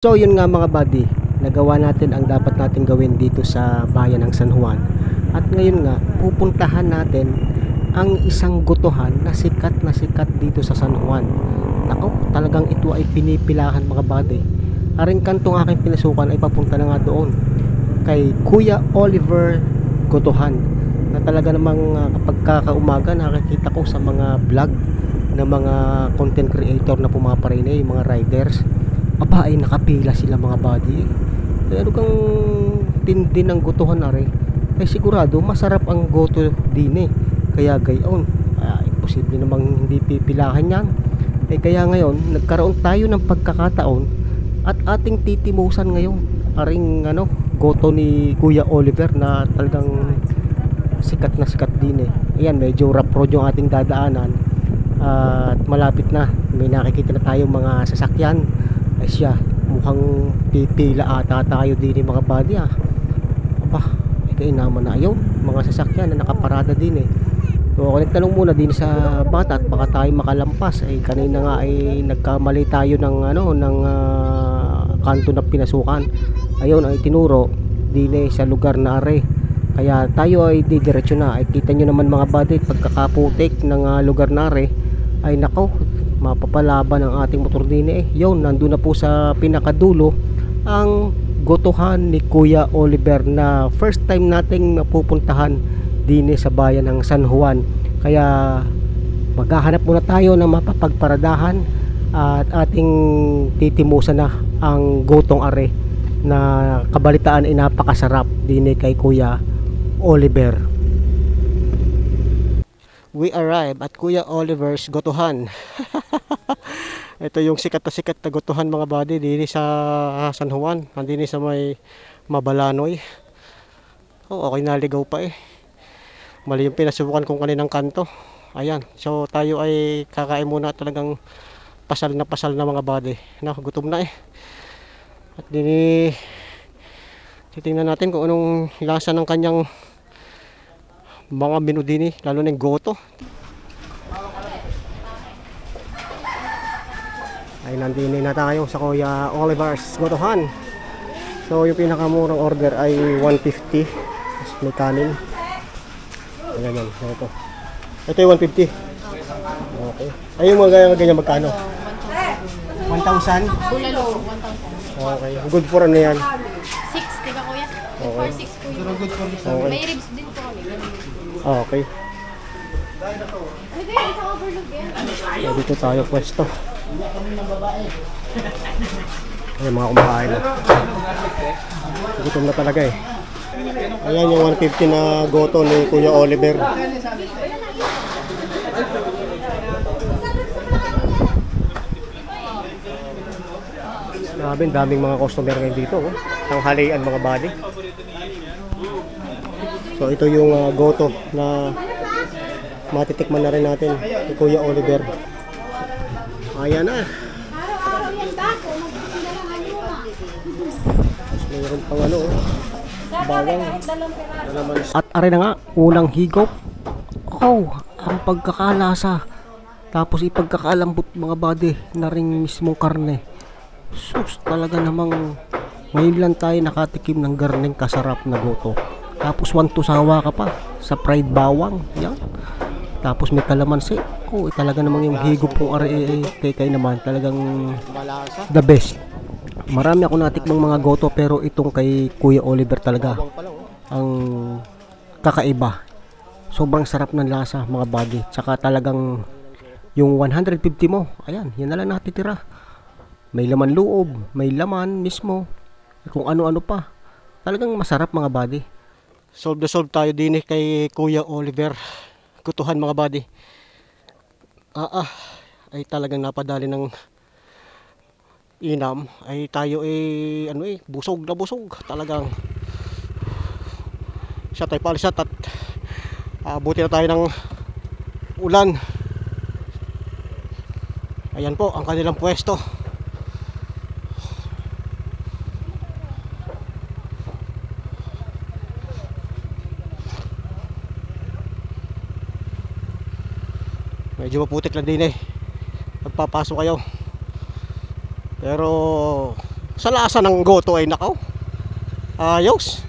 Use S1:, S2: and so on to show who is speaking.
S1: So yun nga mga buddy, nagawa natin ang dapat natin gawin dito sa bayan ng San Juan. At ngayon nga, pupuntahan natin ang isang gutuhan na sikat dito sa San Juan. Nako, talagang ito ay pinipilahan mga buddy. Aring kantong aking pinasukan ay papunta na nga doon kay Kuya Oliver Gutuhan, na talaga namang kapag kakaumaga nakikita ko sa mga vlog ng mga content creator na pumaparinay, mga riders, aba ay nakapila sila mga buddy. Pero kang tindi ng gutuhan na rin, ay sigurado masarap ang goto din eh. Kaya gayon, imposible namang hindi pipilahan yan. Kaya ngayon nagkaroon tayo ng pagkakataon at ating titimusan ngayon aring goto ni Kuya Oliver na talagang sikat din eh. Ayan, medyo rough road yung ating dadaanan at malapit na, may nakikita na tayong mga sasakyan. Ay siya, mukhang pipila ata tayo din mga buddy aba, ay kainaman na yun, mga sasakyan na nakaparada din eh. So ako nagtanong muna din sa bata at baka tayo makalampas. Ay kanina nga ay nagkamali tayo ng kanto na pinasukan. Ayun ay tinuro din eh sa lugar na are. Kaya tayo ay didiretso na. Ay kita nyo naman mga buddy, pagkakaputik ng lugar na are, ay nako, mapapalaban ang ating motor din eh. Yun, nandun na po sa pinakadulo ang gotuhan ni Kuya Oliver na first time nating mapupuntahan din eh sa bayan ng San Juan. Kaya maghahanap muna tayo ng mapapagparadahan at ating titimusan na ang gotong are na kabalitaan ay napakasarap din eh kay Kuya Oliver. We arrive at Kuya Oliver's Gotuhan. Ito yung sikat na gotuhan mga buddy dini sa San Juan, dini sa may Mabalanoy. Okay, naligaw pa eh. Mali yung pinasubukan kong kaninang kanto. Ayan, so tayo ay kakain muna, talagang pasal na mga buddy. Gutom na eh. At dini titingnan natin kung anong lasa ng kanyang mga menu din eh, lalo na yung goto. Ay nandini na tayo sa Kuya Oliver's Gotuhan. So yung pinakamurang order ay 150. Tapos may kanin. Ayan, ito yung 150. Okay. Ay yung mga ganyan magkano? 1,000?
S2: Bulalo, 1,000.
S1: Okay. Good for ano yan?
S2: 6, diba kuya?
S1: Okay.
S2: 4, 6 kuya.
S1: Okay.
S2: May ribs din po kami.
S1: Okay.
S2: Ano kaya sa overlook yan?
S1: Dito tayo pwesto. Ayan mga kumakain na. Gutom na talaga eh. Ayan yung 150 na goto ni Kuya Oliver. Grabe, daming mga customer ngayon dito. Tanghalian mga buddy. So ito yung goto na matitikman na rin natin ni Kuya Oliver. Ayan na. Tapos mayroon pang bawang. At aray na nga, unang higop. Oh, ang pagkakalasa. Tapos ipagkakalambot mga buddy na rin mismong karne. Sus, talaga namang ngayon lang tayo nakatikim ng garneng kasarap na goto. Tapos wantusawa ka pa sa fried bawang. Yan. Tapos may kalamansi. Talaga namang yung higop pong kay naman talagang the best. Marami ako natikmang mga goto, pero itong kay Kuya Oliver talaga ang kakaiba. Sobrang sarap ng lasa mga buddy. Tsaka talagang yung 150 mo, ayan, yan na lang natitira. May laman loob, may laman mismo, kung ano-ano pa. Talagang masarap mga buddy. Solve tayo din kay Kuya Oliver Gutuhan mga buddy. Ay talagang napadali ng inam. Ay tayo busog na busog. Talagang siya tayo palisat at buti na tayo ng ulan. Ayan po ang kanilang pwesto. Medyo maputik lang din eh pagpapasok kayo, pero Sa lasa ng goto ay nakaw. Ayos.